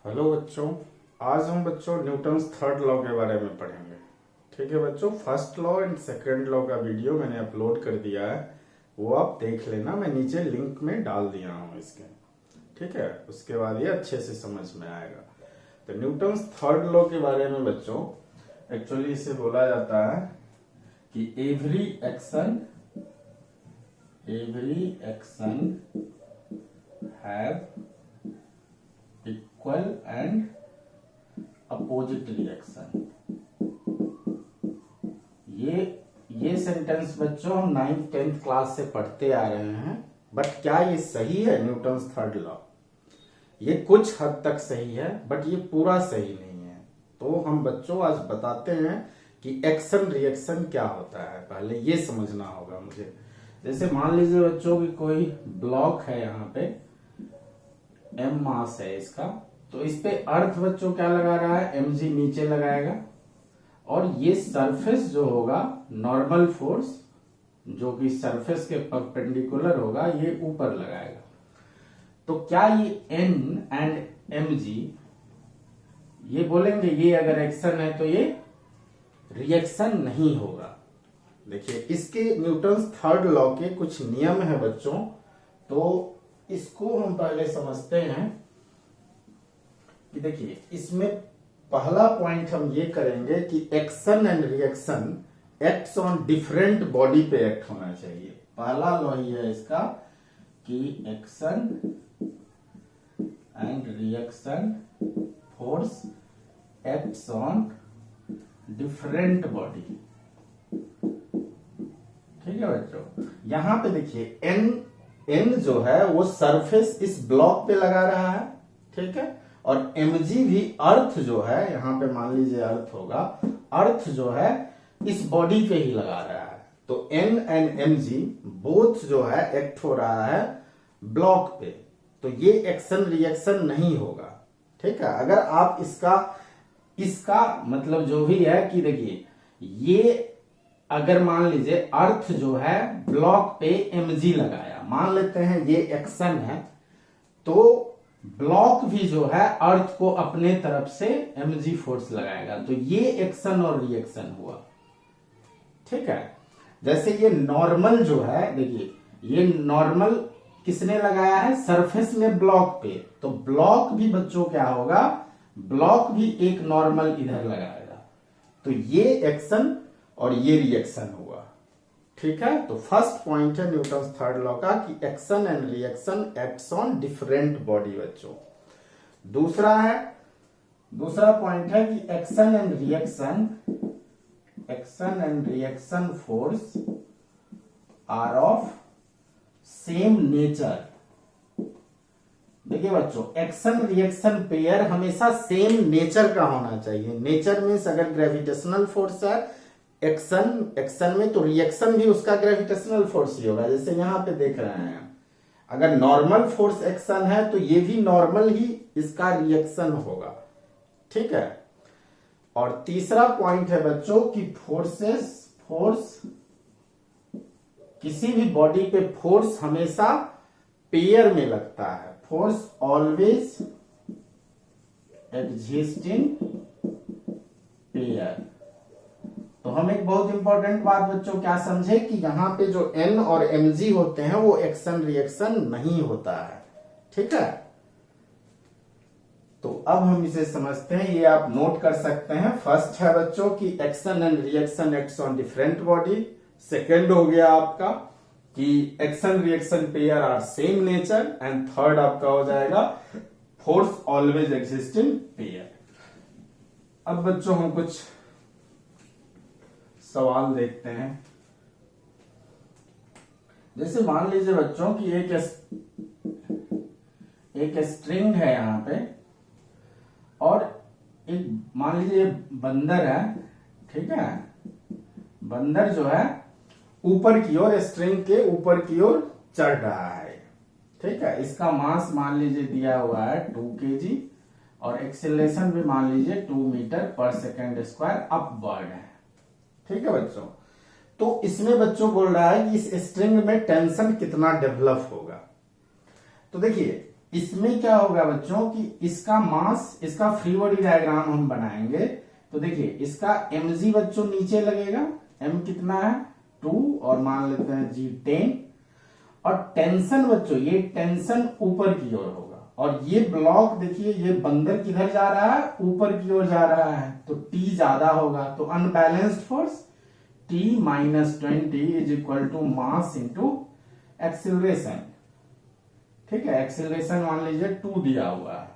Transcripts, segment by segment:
Hello बच्चों, आज हम बच्चों न्यूटन्स थर्ड लॉ के बारे में पढ़ेंगे। ठीक है बच्चों, first law and second law का वीडियो मैंने अपलोड कर दिया है, वो आप देख लेना। मैं नीचे लिंक में डाल दिया हूँ इसके। ठीक है, उसके बाद ये अच्छे से समझ में आएगा। तो न्यूटन्स थर्ड लॉ के बारे में बच्चों एक्चुअली इसे बोला जाता है कि every action have equal and opposite reaction. ये सेंटेंस बच्चों हम 9th 10th क्लास से पढ़ते आ रहे हैं, बट क्या ये सही है? न्यूटन्स थर्ड लॉ ये कुछ हद तक सही है, बट ये पूरा सही नहीं है। तो हम बच्चों आज बताते हैं कि एक्शन रिएक्शन क्या होता है। पहले ये समझना होगा मुझे। जैसे मान लीजिए बच्चों की कोई ब्लॉक है, यहाँ पे m मास है इसका, तो इस पे अर्थ बच्चों क्या लगा रहा है? mg नीचे लगाएगा, और ये सरफेस जो होगा नॉर्मल फोर्स जो कि सरफेस के परपेंडिकुलर होगा, ये ऊपर लगाएगा। तो क्या ये n एंड mg ये बोलेंगे ये अगर एक्शन है तो ये रिएक्शन नहीं होगा। देखिए, इसके न्यूटन्स थर्ड लॉ के कुछ नियम है बच्चों, तो इसको हम पहले समझते हैं कि देखिए, इसमें पहला पॉइंट हम ये करेंगे कि action and reaction acts on different body पे एक्ट होना चाहिए। पहला लॉ ही है इसका कि action and reaction force acts on different body. ठीक है बच्चों, यहां पे देखिए एन जो है वो सरफेस इस ब्लॉक पे लगा रहा है, ठीक है, और mg भी अर्थ जो है, यहां पे मान लीजिए अर्थ होगा, अर्थ जो है इस बॉडी पे ही लगा रहा है। तो n एंड mg बोथ जो है एक्ट हो रहा है ब्लॉक पे, तो ये एक्शन रिएक्शन नहीं होगा। ठीक है, अगर आप इसका मतलब जो भी है कि देखिए, ये अगर मान लीजिए अर्थ जो है ब्लॉक पे mg लगाया, मान लेते हैं ये एक्शन है, तो ब्लॉक भी जो है अर्थ को अपने तरफ से mg फोर्स लगाएगा, तो ये एक्शन और रिएक्शन हुआ। ठीक है, जैसे ये नॉर्मल जो है, देखिए ये नॉर्मल किसने लगाया है? सरफेस में ब्लॉक पे, तो ब्लॉक भी बच्चों क्या होगा? ब्लॉक भी एक नॉर्मल इधर लगाएगा, तो ये एक्शन और ये रिएक्शन हुआ। ठीक है, तो फर्स्ट पॉइंट है न्यूटन्स थर्ड लॉ का कि action and reaction acts on different body बच्चों। दूसरा पॉइंट है कि action and reaction force are of same nature. देखिए बच्चों, एक्शन रिएक्शन पेयर हमेशा सेम नेचर का होना चाहिए। नेचर मीन्स अगर ग्रेविटेशनल फोर्स है एक्शन में, तो रिएक्शन भी उसका ग्रेविटेशनल फोर्स ही होगा। जैसे यहां पे देख रहे हैं, अगर नॉर्मल फोर्स एक्शन है तो ये भी नॉर्मल ही इसका रिएक्शन होगा। ठीक है, और तीसरा पॉइंट है बच्चों कि फोर्स किसी भी बॉडी पे फोर्स हमेशा पेयर में लगता है। Force always exist in pair. तो हम एक बहुत इंपॉर्टेंट बात बच्चों क्या समझे कि यहां पे जो n और mg होते हैं वो एक्शन रिएक्शन नहीं होता है। ठीक है, तो अब हम इसे समझते हैं, ये आप नोट कर सकते हैं। फर्स्ट है बच्चों कि action and reaction acts on different body. Second हो गया आपका कि action reaction pair are same nature, and third आपका हो जाएगा force always exist in pair. अब बच्चों हम कुछ सवाल देखते हैं। जैसे मान लीजिए बच्चों कि एक स्ट्रिंग है यहां पे, और एक मान लीजिए बंदर है। ठीक है, बंदर जो है ऊपर की ओर, स्ट्रिंग के ऊपर की ओर चढ़ रहा है। ठीक है, इसका मास मान लीजिए दिया हुआ है 2 kg, और एक्सेलरेशन भी मान लीजिए 2 मीटर पर सेकेंड स्क्वायर अपवर्ड है। ठीक है बच्चों, तो इसमें बच्चों बोल रहा है कि इस स्ट्रिंग में टेंशन कितना डेवलप होगा। तो देखिए, इसमें क्या होगा बच्चों कि इसका मास, इसका फ्री बॉडी डायग्राम हम बनाएंगे तो देखिए इसका mg बच्चों नीचे लगेगा, m कितना है 2 और मान लेते हैं g 10, और टेंशन बच्चों ये टेंशन ऊपर की ओर होगा, और ये ब्लॉक देखिए ये बंदर किधर जा रहा है, ऊपर की ओर जा रहा है, तो T ज्यादा होगा, तो unbalanced force T minus 20 is equal to mass into acceleration. ठीक है, एक्सिलरेशन मान लीजिए 2 दिया हुआ है,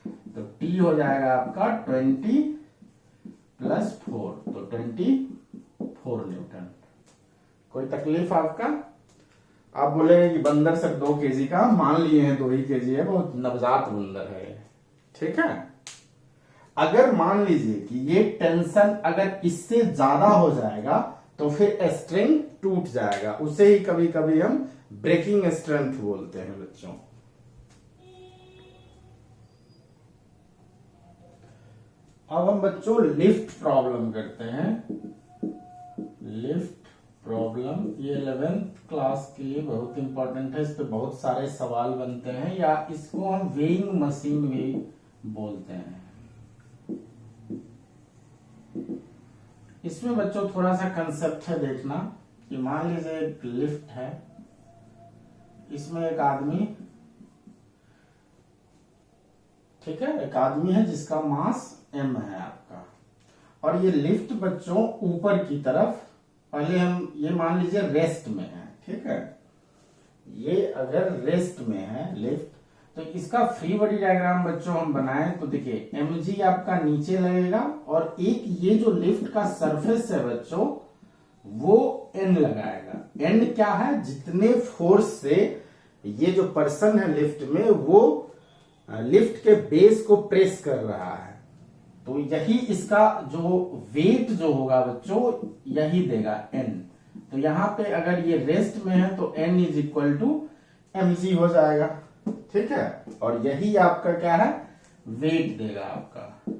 तो T हो जाएगा आपका 20 प्लस 4, तो 24 न्यूटन। कोई तकलीफ आपका? आप बोलेंगे कि बंदर सिर्फ 2 केजी का, मान लिए हैं 2 ही केजी है, बहुत नवजात बंदर है। ठीक है, अगर मान लीजिए कि ये टेंशन अगर इससे ज्यादा हो जाएगा तो फिर स्ट्रिंग टूट जाएगा, उसे ही कभी कभी हम ब्रेकिंग स्ट्रेंथ बोलते हैं बच्चों। अब हम बच्चों लिफ्ट प्रॉब्लम करते हैं। लिफ्ट प्रॉब्लम ये 11th क्लास के लिए बहुत इंपॉर्टेंट है, इस पे बहुत सारे सवाल बनते हैं, या इसको हम वेइंग मशीन भी बोलते हैं। इसमें बच्चों थोड़ा सा कंसेप्ट है देखना कि मान लीजिए एक लिफ्ट है, इसमें एक आदमी, ठीक है, एक आदमी है जिसका मास m है आपका, और ये लिफ्ट बच्चों ऊपर की तरफ, पहले हम ये मान लीजिए रेस्ट में है। ठीक है, ये अगर रेस्ट में है लिफ्ट, तो इसका फ्री बॉडी डायग्राम बच्चों हम बनाएं तो देखिए mg आपका नीचे लगेगा, और एक ये जो लिफ्ट का सरफेस है बच्चों वो n लगाएगा। n क्या है, जितने फोर्स से ये जो पर्सन है लिफ्ट में वो लिफ्ट के बेस को प्रेस कर रहा है, तो यही इसका जो वेट जो होगा बच्चों यही देगा n। तो यहाँ पे अगर ये रेस्ट में है तो n is equal to mg हो जाएगा। ठीक है, और यही आपका क्या है, वेट देगा आपका।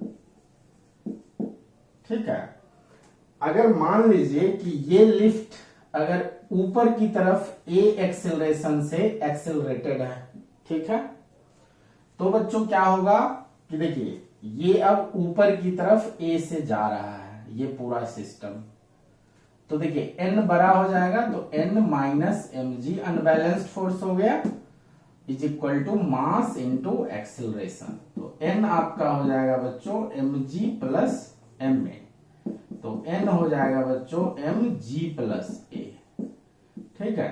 ठीक है, अगर मान लीजिए कि ये लिफ्ट अगर ऊपर की तरफ a एक्सेलरेशन से एक्सेलरेटेड है, ठीक है, तो बच्चों क्या होगा कि देखिए ये अब ऊपर की तरफ a से जा रहा है ये पूरा सिस्टम, तो देखिए n बड़ा हो जाएगा, तो n minus mg unbalanced force हो गया, is equal to mass into acceleration. तो n आपका हो जाएगा बच्चों mg प्लस ma, तो n हो जाएगा बच्चों mg प्लस a। ठीक है,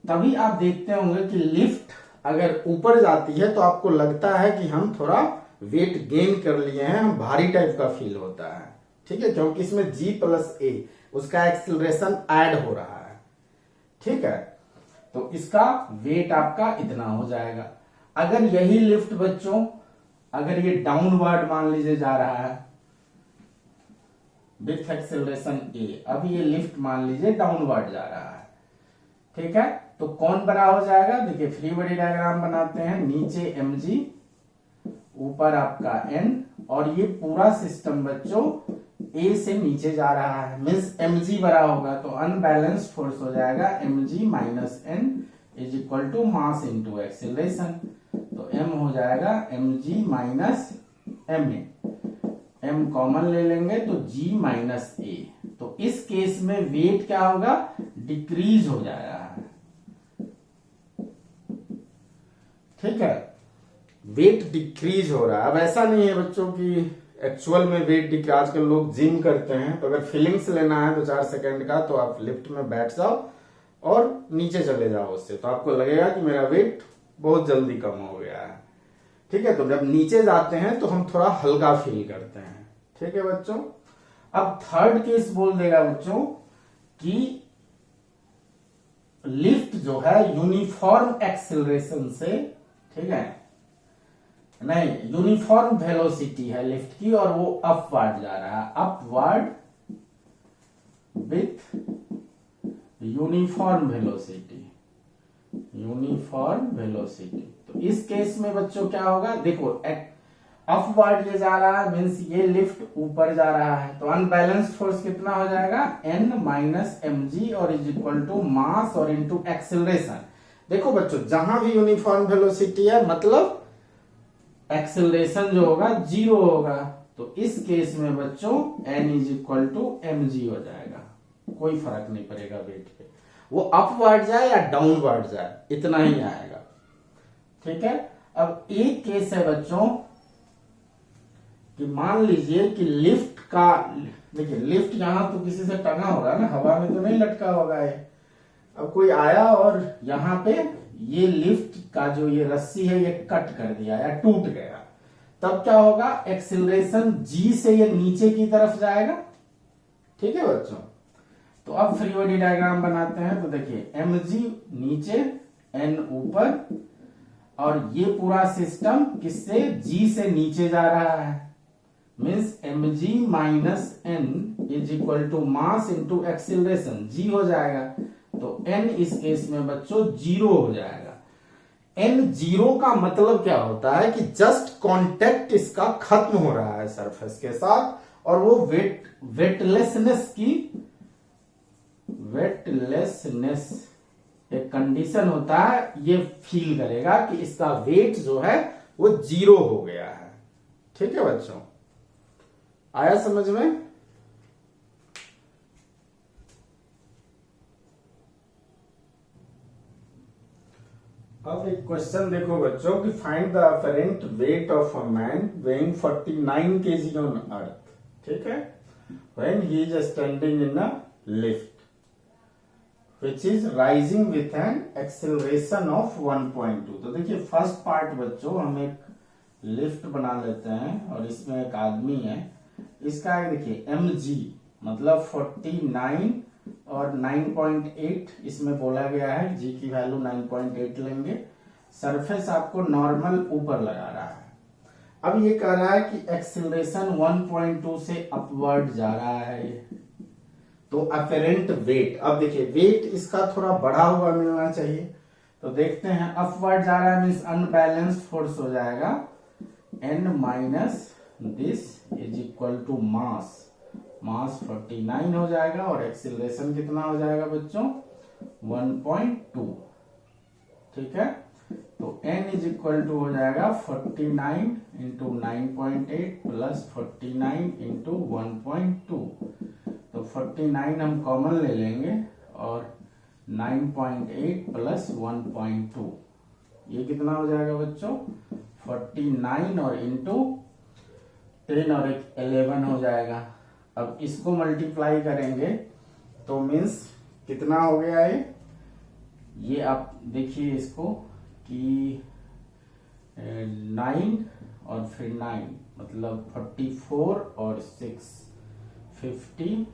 तभी आप देखते होंगे कि लिफ्ट अगर ऊपर जाती है तो आपको लगता है कि हम थोड़ा वेट गेन कर लिए हैं, हम भारी टाइप का फील होता है। ठीक है, क्योंकि इसमें g प्लस a उसका एक्सेलरेशन ऐड हो रहा है। ठीक है, तो इसका वेट आपका इतना हो जाएगा। अगर यही लिफ्ट बच्चों अगर ये डाउनवर्ड मान लीजिए जा रहा है विथ एक्सेलरेशन a, अब ये लिफ्ट मान लीजिए डाउनवर्ड जा रहा है, ठीक है, तो कौन बड़ा हो जाएगा, देखिए फ्री बॉडी डायग्राम बनाते हैं, नीचे mg ऊपर आपका n, और ये पूरा सिस्टम बच्चों a से नीचे जा रहा है, मीन्स mg बड़ा होगा, तो अनबैलेंस्ड फोर्स हो जाएगा mg minus n is equal to mass into acceleration. तो m हो जाएगा mg minus ma, m common ले लेंगे तो g माइनस a, तो इस केस में वेट क्या होगा, डिक्रीज हो जा रहा है। ठीक है, वेट डिक्रीज हो रहा है। अब ऐसा नहीं है बच्चों कि एक्चुअल में वेट डिक्रीज, आजकल लोग जिम करते हैं तो अगर फीलिंग्स लेना है 2-4 सेकंड का तो आप लिफ्ट में बैठ जाओ और नीचे चले जाओ, उससे तो आपको लगेगा कि मेरा वेट बहुत जल्दी कम हो गया है। ठीक है, तो जब नीचे जाते हैं तो हम थोड़ा हल्का फील करते हैं। ठीक है बच्चों, अब थर्ड केस बोल देगा बच्चों कि लिफ्ट जो है यूनिफॉर्म एक्सेलरेशन से, ठीक है, नहीं यूनिफॉर्म वेलोसिटी है लिफ्ट की और वो अपवर्ड जा रहा है, upward with uniform velocity, uniform velocity. तो इस केस में बच्चों क्या होगा, देखो अपवर्ड ये जा रहा है, मीन्स ये लिफ्ट ऊपर जा रहा है, तो अनबैलेंस्ड फोर्स कितना हो जाएगा, n माइनस mg और इज इक्वल टू मास और इनटू एक्सेलरेशन। देखो बच्चों, जहां भी यूनिफॉर्म वेलोसिटी है मतलब एक्सेलरेशन जो होगा जीरो होगा। तो इस केस में बच्चों n is equal to m g हो जाएगा, कोई फर्क नहीं पड़ेगा वेट पे, वो अपवर्ड जाए या डाउनवर्ड जाए इतना ही आएगा। ठीक है। अब एक केस है बच्चों कि मान लीजिए कि लिफ्ट का, देखिए लिफ्ट यहां तो किसी से टंगा होगा ना, हवा में तो नहीं लटका होगा ये। अब कोई आया और यहाँ पे ये लिफ्ट का जो ये रस्सी है ये कट कर दिया या टूट गया, तब क्या होगा, एक्सिलरेशन जी से ये नीचे की तरफ जाएगा। ठीक है बच्चों। तो अब फ्री बॉडी डायग्राम बनाते हैं। तो देखिए एम जी नीचे, एन ऊपर, और ये पूरा सिस्टम किससे, जी से नीचे जा रहा है। Means M G minus N is equal to mass into acceleration, G हो जाएगा। तो n इस केस में बच्चों जीरो हो जाएगा। n जीरो का मतलब क्या होता है कि जस्ट कांटेक्ट इसका खत्म हो रहा है सरफेस के साथ, और वो वेटलेसनेस एक कंडीशन होता है, ये फील करेगा कि इसका वेट जो है वो जीरो हो गया है। ठीक है बच्चों, आया समझ में। अब एक क्वेश्चन देखो बच्चों कि find the apparent weight of a man weighing 49 kg on earth. ठीक है, when he is standing in a lift which is rising with an acceleration of 1.2। तो देखिए फर्स्ट पार्ट बच्चों, हम एक लिफ्ट बना लेते हैं और इसमें एक आदमी है। इसका देखिए एम जी मतलब 49 और 9.8 इसमें बोला गया है, जी की वैल्यू 9.8 लेंगे। सरफेस आपको नॉर्मल ऊपर लगा रहा है। अब ये कह रहा है कि एक्सेलरेशन 1.2 से अपवर्ड जा रहा है ये। तो अपेरेंट वेट, अब देखिए वेट इसका थोड़ा बढ़ा हुआ मिलना चाहिए। तो देखते हैं, अपवर्ड जा रहा है मीन्स अनबैलेंस्ड फोर्स हो जाएगा, n minus this is equal to mass 49 हो जाएगा, और एक्सिलरेशन कितना हो जाएगा बच्चों 1.2। ठीक है, तो n इज इक्वल टू हो जाएगा 49 इंटू 9.8 प्लस 49 इंटू 1.2। तो 49 हम कॉमन ले लेंगे और 9.8 प्लस 1.2, ये कितना हो जाएगा बच्चों 49 और इंटू 10 और 11 हो जाएगा। अब इसको मल्टीप्लाई करेंगे तो मीन्स कितना हो गया ये आप देखिए इसको कि 9 और फिर 9 मतलब 44 और 6 50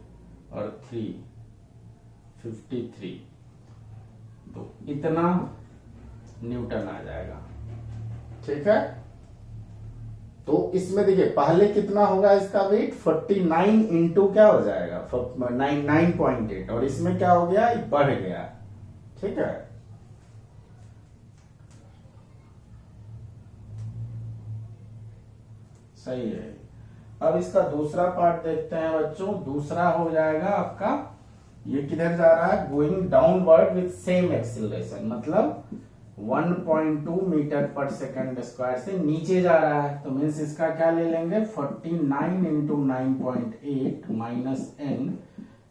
और 3 53, तो इतना न्यूटन आ जाएगा। ठीक है, तो इसमें देखिए पहले कितना होगा इसका वेट 49 इंटू क्या हो जाएगा 9.8, और इसमें क्या हो गया बढ़ गया। ठीक है, सही है। अब इसका दूसरा पार्ट देखते हैं बच्चों। दूसरा हो जाएगा आपका, ये किधर जा रहा है, going downward with same acceleration, मतलब 1.2 मीटर पर सेकंड स्क्वायर से नीचे जा रहा है। तो मीन्स इसका क्या ले लेंगे 49 into 9.8 minus n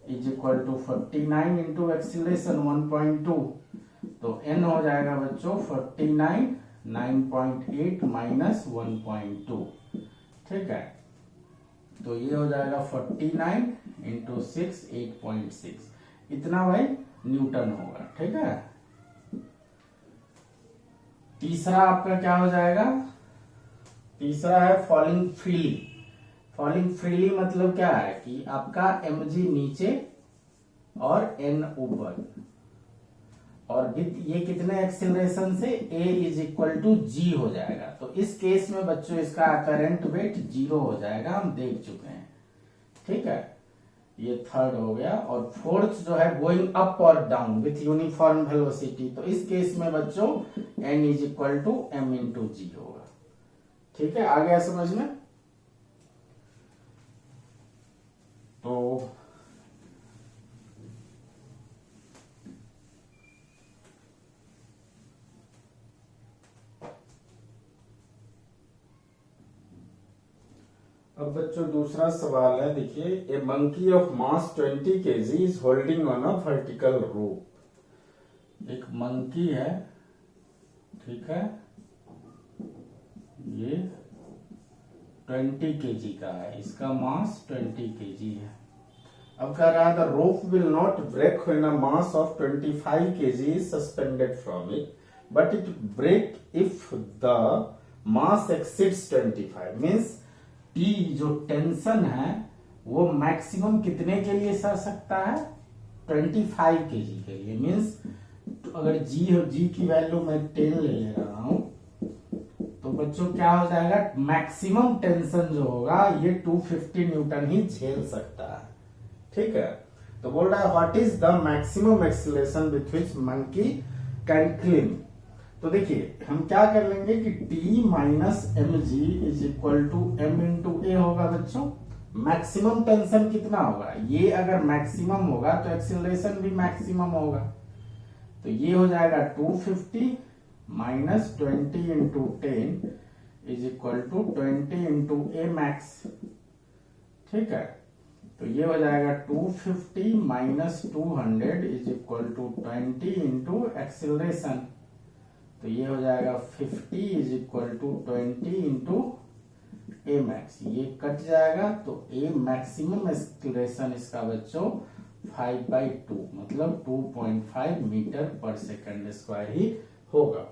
is equal to 49 into acceleration 1.2। तो n हो जाएगा बच्चों 49 9.8 माइनस 1.2। ठीक है, तो ये हो जाएगा 49 इंटू 6 8.6, इतना भाई न्यूटन होगा। ठीक है, तीसरा आपका क्या हो जाएगा, तीसरा है फॉलिंग फ्रीली। फॉलिंग फ्रीली मतलब क्या है कि आपका mg नीचे और n ऊपर, और ये कितने एक्सेलरेशन से a is equal to g हो जाएगा। तो इस केस में बच्चों इसका करंट वेट 0 हो जाएगा, हम देख चुके हैं। ठीक है, ये थर्ड हो गया। और फोर्थ जो है गोइंग अप और डाउन विथ यूनिफॉर्म वेलोसिटी। तो इस केस में बच्चों n is equal to m into G होगा। ठीक है, आ गया समझ में। तो अब बच्चों दूसरा सवाल है, देखिए, a monkey of mass 20 kg is holding on a vertical rope. एक मंकी है, ठीक है, ये 20 kg का है, इसका मास 20 kg है। अब कह रहा है the rope will not break when a mass of 25 kg is suspended from it, but it break if the mass exceeds 25। मीन्स टी जो टेंशन है वो मैक्सिमम कितने के लिए सह सकता है, 25 kg के लिए। मीन्स अगर जी की वैल्यू मैं 10 ले रहा हूं तो बच्चों क्या हो जाएगा, मैक्सिमम टेंशन जो होगा ये 250 न्यूटन ही झेल सकता है, ठीक है। तो बोल रहा है what is the maximum acceleration with which monkey can climb. तो देखिए हम क्या कर लेंगे कि T minus M G is equal to M into A होगा बच्चों। मैक्सिमम टेंशन कितना होगा, ये अगर मैक्सिमम होगा तो एक्सीलरेशन भी मैक्सिमम होगा। तो ये हो जाएगा 250 minus 20 into 10 is equal to 20 into a max, ठीक है। तो ये हो जाएगा 250 minus 200 is equal to 20 into acceleration. तो ये हो जाएगा 50 is equal to 20 into a max, ये कट जाएगा तो ए मैक्सिमम एक्सीलरेशन इसका बच्चों 5/2 मतलब 2.5 मीटर पर सेकंड स्क्वायर ही होगा।